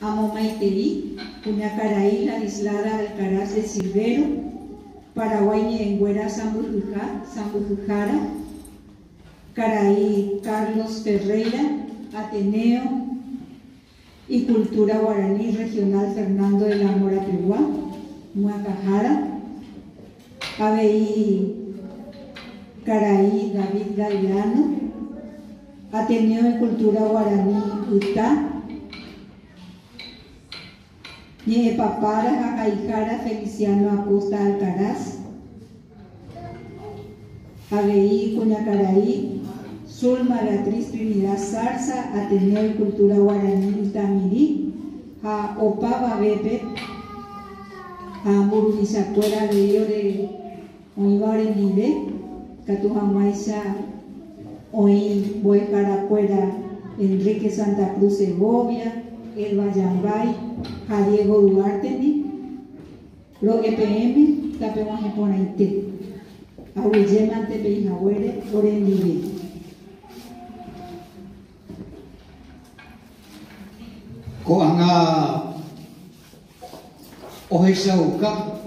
amo Maiteri, Puñacaraí, la Islada Alcaraz de Silvero, Paraguay Ñenguera Zambujujara, Caraí Carlos Ferreira, Ateneo y Cultura Guaraní Regional Fernando de la Mora Pehuá, Muacajara, ABI Caraí David Galeano, Ateneo de Cultura Guaraní Utah, Ñepapara Jacaijara Feliciano Acosta Alcaraz, ABI Cuñacaraí Zulma Beatriz Trinidad Zarza, Ateneo de Cultura Guaraní Utamirí, a Opaba Bepe, a Murunizacuera de Oibarenibe, Catujamaisa Oí Boecaracuera Enrique Santa Cruz Segovia, Elba Yambay, a Diego Duarte, Lo EPM, Tapehuaje Ponaite, a Willema Tepeinahuere, Orenibe. Koanga Oheisauka,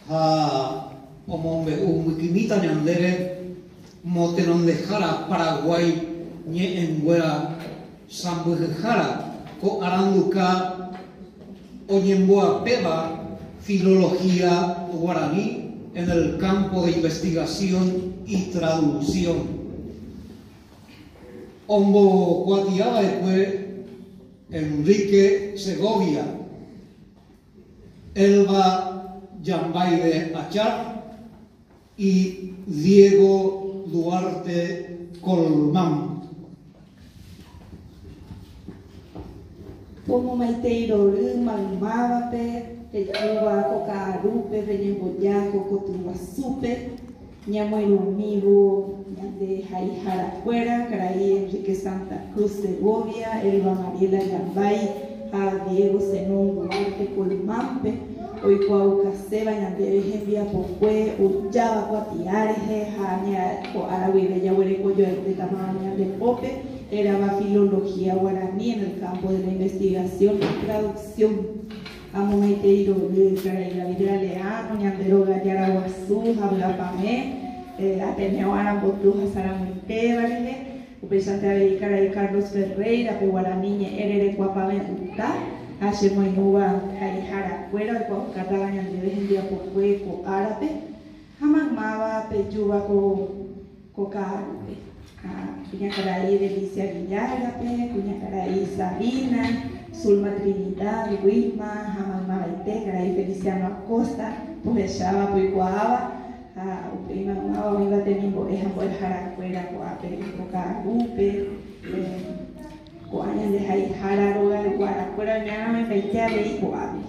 a Omombe Umikimita Ñandere, Motenon de Jara, Paraguay, Ñenguera Zambujujara, Ko Aranduka, Oñemboa Peba, Filología Guaraní en el campo de investigación y traducción. Ombo Cuatiaba Enrique Segovia, Elba Yambay de Achar y Diego Duarte Colmán. Como Maiteiro Malmabape, Pechuba Cocarupe, Veñemboyaco, Cotuguazupe, Ñamuerumigo, de Jaijaracuera, Caraí Enrique Santa Cruz Segovia, Elba Mariela Yambay, a Diego Zenón Duarte Colmampe, Oicuaucaseba, Ñandebe Gembia Pocue, Uyaba Cuatiareje, Jaña, Arahuibe Yahuereco, de Tamaña de Pope, era filología guaraní en el campo de la investigación y traducción. Amo Maiteiro la Vidra Leano, Ñandero Gallara Guazú, Jablapamé, Ateneo Arambotruja Saramuitébale, Upesante Abedicara de Carlos Ferreira, Peguaraniñe, Erere Cuapame Utá, Hachemoinuba, Jaijaracuera, Cuaucataba Ñandebe Gendia Pocueco, Árabe, Jamamaba, Peyuba, Cocarupe. Cuñacaraí Delicia Villargape, Cuñacaraí Sabina, Zulma Trinidad, Wilma, Jamamá Baite, Caraí Feliciano Acosta, Pujechaba, Puicoaba, Uprima Maba, Viva Tenimbo, Ejamboel Jaracuera, Coape, Cocarupe, Coañas de Jaijara, Roga, Guaracuera, Ñana, Baitea de Coabe.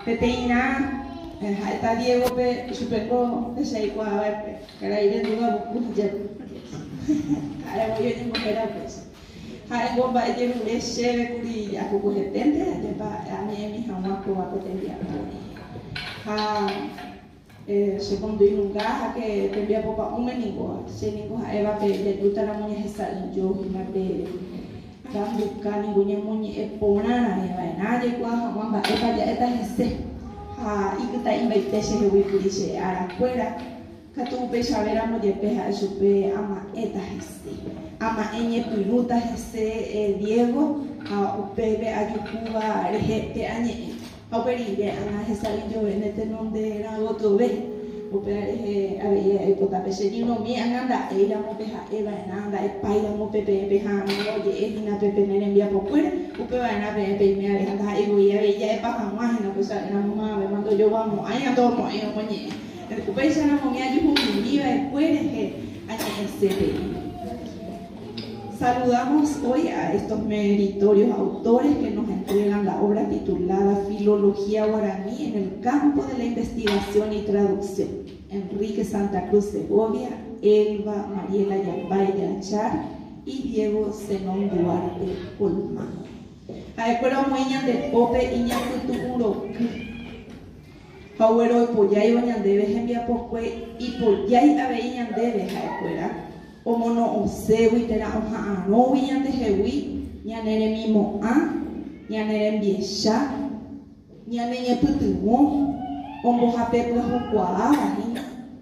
Peteina, está Diego Pe, Superco, de Seikoa, Caraí de Duga, Bukuja. Ahora voy a ir a coger a peso. Hay bomba de un cheve curi a poco de tente, de pa a mí mi jamás como a potencia. Segundo y lugar que te envía popa un menino, se ninguno eva pe de tuta la muñeca está yo y más de dan buscar ninguna muñeca ponana eva nadie cuaja mamba eva ya esta es y que está invitarse de wikurice a la fuera. Katupe sabera mo de peja supe ama eta este ama enye piruta este Diego a upebe ayukuba rejete anye operi ana hesali yo en este nombre era otro ve upere había ipota peseni no mi anda era mo peja eva anda espaida mo pepe peja no ye edina pepe nene envía por fuera upeba ana pepe me anda ego ya ella es paja más no pues era mamá me mando yo vamos ahí a todo mo ahí no moñe Recuperación a Monía Yujumiva después de Saludamos hoy a estos meritorios autores que nos entregan la obra titulada Filología Guaraní en el campo de la investigación y traducción. Enrique Santa Cruz Segovia, Elba Mariela Yambay de Achar y Diego Zenón Duarte Colmán. A escuela mueñan de Pope y Ñacutuuro. Hauero Poyay Oñandebe Gembia Pocue y Poyay Abeiñandebe Jaecuera, Omono Osewi Tera Oja Ano Viñande Jewi, ñanere mimo'a, ñanere mbiesha, ñaneñe pytyvõ, ombohapepy hukuaávahi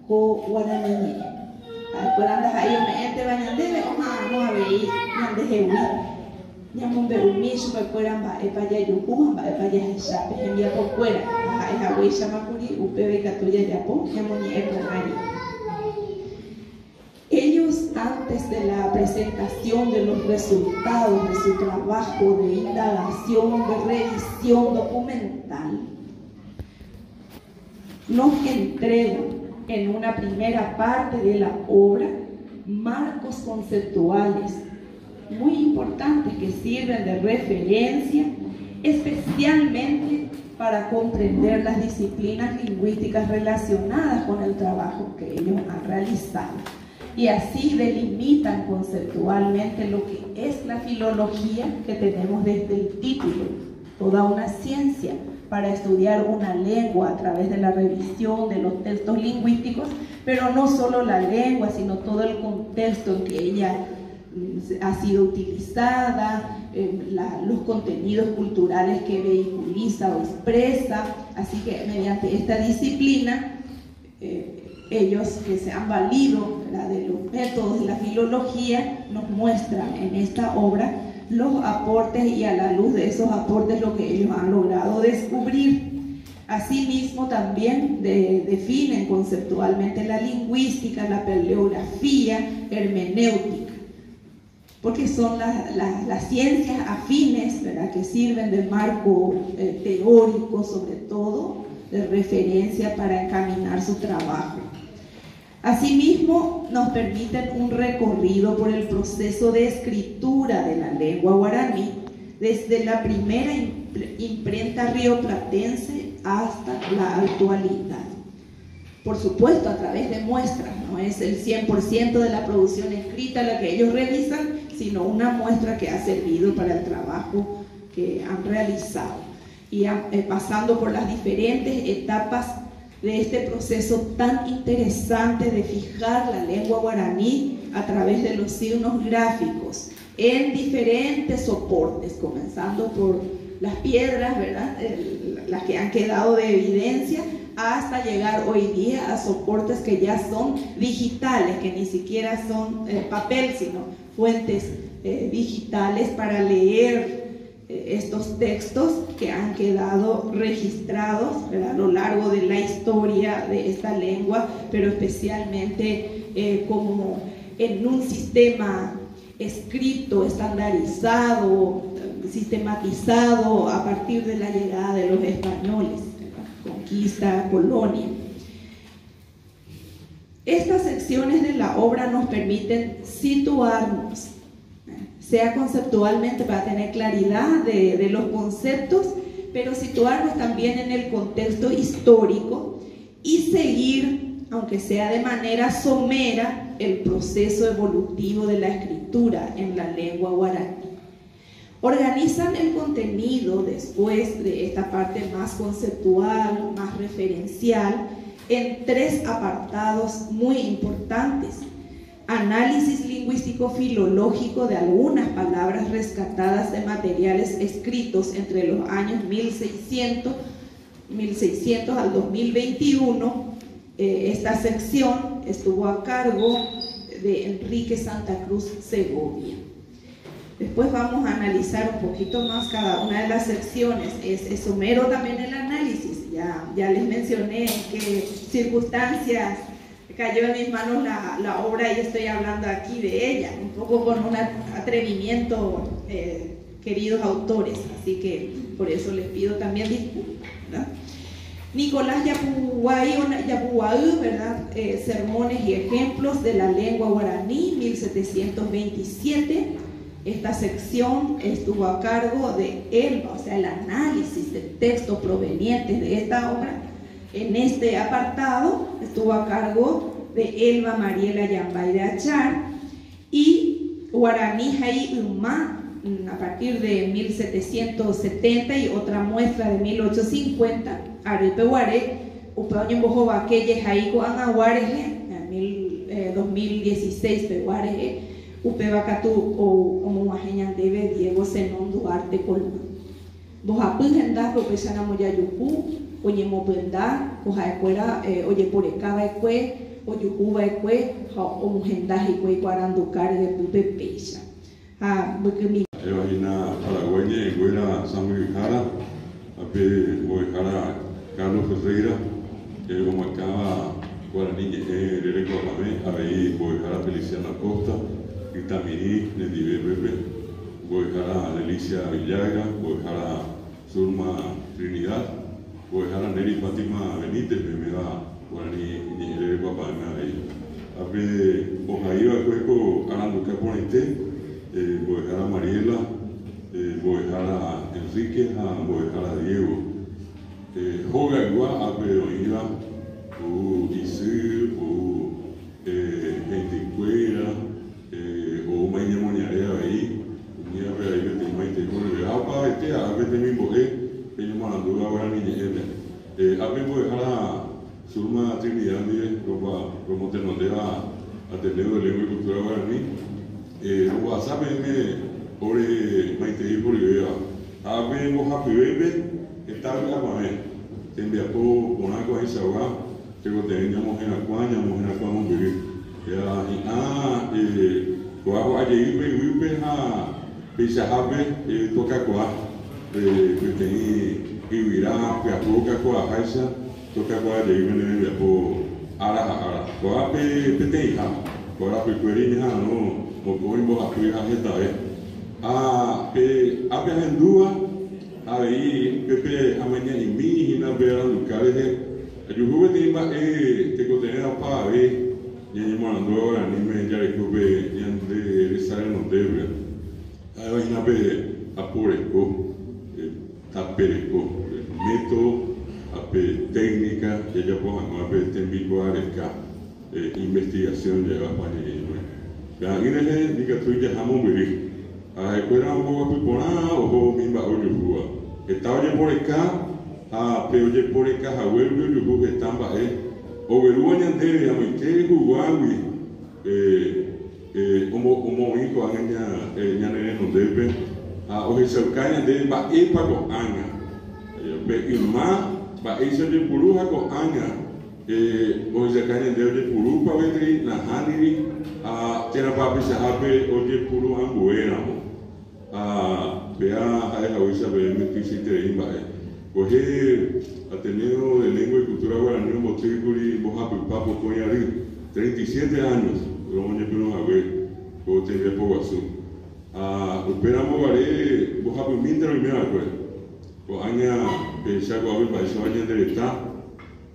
ko Guarani. Ha'ekuéra ndaha'éi ome'ẽteva ñandéve oha'ãrõ avei ñandehegui ñamombe'umi chupekuéra mba'épa jajuhu ha mba'épa jahechápe hembiapokuéra ha'ehagueichámakuri upéva ikatu jajapo ñamoñe'ẽ porãri. Ellos, antes de la presentación de los resultados de su trabajo de indagación, de revisión documental, nos entregan en una primera parte de la obra marcos conceptuales muy importantes que sirven de referencia, especialmente para comprender las disciplinas lingüísticas relacionadas con el trabajo que ellos han realizado. Y así delimitan conceptualmente lo que es la filología que tenemos desde el título, toda una ciencia para estudiar una lengua a través de la revisión de los textos lingüísticos, pero no solo la lengua, sino todo el contexto en que ella ha sido utilizada, los contenidos culturales que vehiculiza o expresa. Así que mediante esta disciplina, ellos que se han valido, ¿verdad?, de los métodos de la filología, nos muestran en esta obra los aportes y a la luz de esos aportes lo que ellos han logrado descubrir. Asimismo también definen conceptualmente la lingüística, la paleografía, hermenéutica, porque son las ciencias afines, ¿verdad?, que sirven de marco teórico, sobre todo de referencia para encaminar su trabajo. Asimismo, nos permiten un recorrido por el proceso de escritura de la lengua guaraní, desde la primera imprenta rioplatense hasta la actualidad. Por supuesto, a través de muestras, no es el 100% de la producción escrita la que ellos revisan, sino una muestra que ha servido para el trabajo que han realizado. Y pasando por las diferentes etapas de este proceso tan interesante de fijar la lengua guaraní a través de los signos gráficos en diferentes soportes, comenzando por las piedras, ¿verdad?, las que han quedado de evidencia, hasta llegar hoy día a soportes que ya son digitales, que ni siquiera son papel, sino fuentes digitales para leer estos textos que han quedado registrados, ¿verdad?, a lo largo de la historia de esta lengua, pero especialmente como en un sistema escrito, estandarizado, sistematizado a partir de la llegada de los españoles, ¿verdad?, conquista, colonia. Estas secciones de la obra nos permiten situarnos, sea conceptualmente para tener claridad de los conceptos, pero situarnos también en el contexto histórico y seguir, aunque sea de manera somera, el proceso evolutivo de la escritura en la lengua guaraní. Organizan el contenido después de esta parte más conceptual, más referencial, en 3 apartados muy importantes: análisis lingüístico-filológico de algunas palabras rescatadas de materiales escritos entre los años 1600 al 2021. Esta sección estuvo a cargo de Enrique Santa Cruz Segovia. Después vamos a analizar un poquito más cada una de las secciones. Es somero también el análisis. Ya les mencioné en qué circunstancias cayó en mis manos la obra y estoy hablando aquí de ella, un poco con un atrevimiento, queridos autores, así que por eso les pido también disculpas, ¿verdad? Nicolás Yapuaú, ¿verdad? Sermones y ejemplos de la lengua guaraní, 1727. Esta sección estuvo a cargo de Elba, o sea, el análisis de textos provenientes de esta obra. En este apartado estuvo a cargo de Elba Mariela Yambay de Achar, y Guaraní Jai Umá, a partir de 1770, y otra muestra de 1850, Arepe Guaré, Upeoño Bojobaque Jaico Anaguareje, 2016 Peguareje, upeva katu ou omoguaheñandéve Diego Zenón Duarte Colma. Mbohapy ropéicha namojajuhu oñemopyenda koha'ekuéra ojeporekava'ekue ojuhuva'ekue ha omohenda hikuái kuaranduka revepýpe péicha ha mbykymi. Evahina Paraguaña enguera Samuel Jara, ape Jara Carlos Ferreira, Omacaba Guaraní Rerecuapamé, ahí Jara Feliciano Acosta, Itamirí, Nedive Pepe, Jara Delicia Villagra, Jara Zulma Trinidad, Jara Neri Fátima Benítez, Memeda Guaraní Rerecuapamé, ahí. Ape Ojaíba Cueco Aranduca Ponete, Jara Mariela, Jara Enrique, Jara Diego. Joga igual a Peroíra, o Isir, o Genticueira, o Maine Moniarea aí, o Nia Vera aí tem mais tempo de alpa, até a ver também morrer, ele mandou agora ninguém a ver Jara Zulma Trinidad, como te não deu a Ateneu de Lengua e Cultura Guarani. O WhatsApp me ore maitei por eu a ver o rapidez está a mamãe tem de apo bonaco aí saua chegou de mojena quando vir o água aí veio ha pisa habe toca qua que tem irá que a pouca com a raiza toca qua de ir apo ara qua tem ha agora pequenininha no Mocoimbo apoia a retae. A Berrendua, aí, Pepe, amanhã em mim, na beira do Caribe, a Jujuba tem uma, te contém a pá, aí, e mandou agora, nem me jaricube, nem de sair no deve. Aí, na beira, a poreco, tapereco, método, a técnica, e já porra, a tem bicoareca, investigação, já vai para Gangine diga tuja hamu beri. Kuera mo pipona o mimba ojua. Etaoje poreka, peoje poreka hawelu juhu etamba o verua nyande amite huwawi. Omo iko anganya nyane no debe. O hesaukanya de ba epago anga. Be irmã ba isa de puruha ko anga. O hesaukanya de puru pa vetri na haniri. Tena papi sahabe oje puru ambuera mo. Pea hai hawisa be me kisite imba Coge Ateneo de Lengua y Cultura Guaraní Motricuri Mojapi Papo Coñarí 37 años como yo puedo ver como te ve poco azul. Esperamos varé Mojapi Mintra y me acuerdo. Con aña pensaba que había pasado años de estar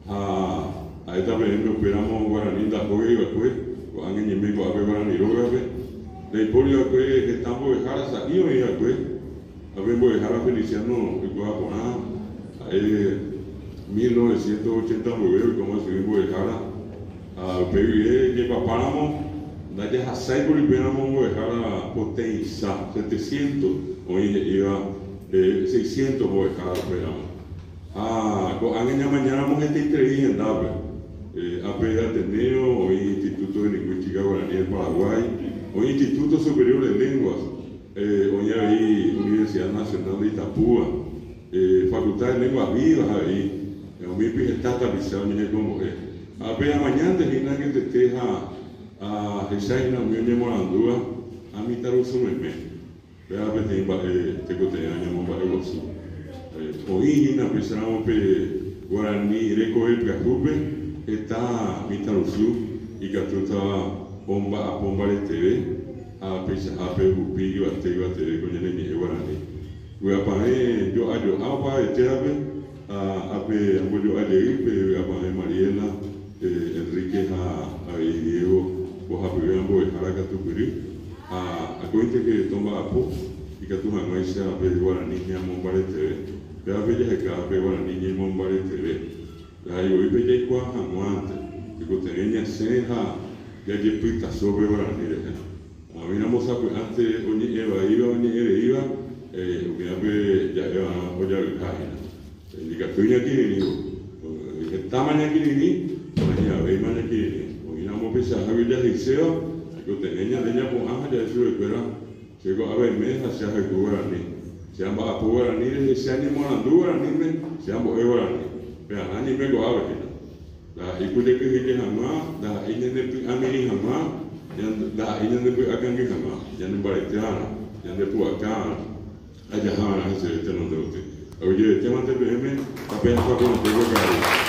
a esta vez esperamos Guaraní da Jogue y Bacué. Año y medio a ver a Nirogabe, de Polio que estamos de Jara Saquillo y a ver de Jara Feliciano y Guaponá, 1989 como se vive de Jara, pero que papáramos, da ya Hasai por el Penamo de Jara Potenza, 700, hoy iba 600 de Jara Penamo. Con año mañana vamos a estar inteligentes. AP Ateneo, hoy Instituto de Lingüística Guaraní del Paraguay, hoy Instituto Superior de Lenguas, hoy hay Universidad Nacional de Itapúa, Facultad de Lenguas Vivas ahí, hoy está estabilizado como AP mañana de Gina que te teja a Jesaina Unión de Morandúa, a mi taruso meme, vea te coteña Momba de Gosu, hoy Gina empezamos Guaraní Recoger Gajupe. Está Mitarusu y que tú estás bomba de TV a pesar de que a TV con el niño Guaraní. Voy a poner yo agua de TV a yo a Mariela Enrique a Diego a Pibambo de Jaracatupiri a cuente que toma apo y que tú no se a Guaraní y a bomba de TV. Pero a veces que a Guaraní y bomba de TV. Aí eu peguei com a aguanta, que eu tenho serra, que é de pita sobre o Guaraní. A minha moça antes onde iba, o que abre já olhar o carro. Ele que foi aqui, ele tamanho aqui, mas já veio mais aqui. O que não vou pensar, a vida de céu, yo tenía leña con aja de su espera, llegó a ver mesa, se ha recuperado ni, se han va a poder ni se animo a andar ni me, se han voado ni, pero a ni me lo abre. La ikude que hije hama, la ina ne amini hama, la ina ne akan ke hama, yang baitana, yang de puakan, aja hana se te no dote. Oye, te mante beme, apa yang kau nak buat kali?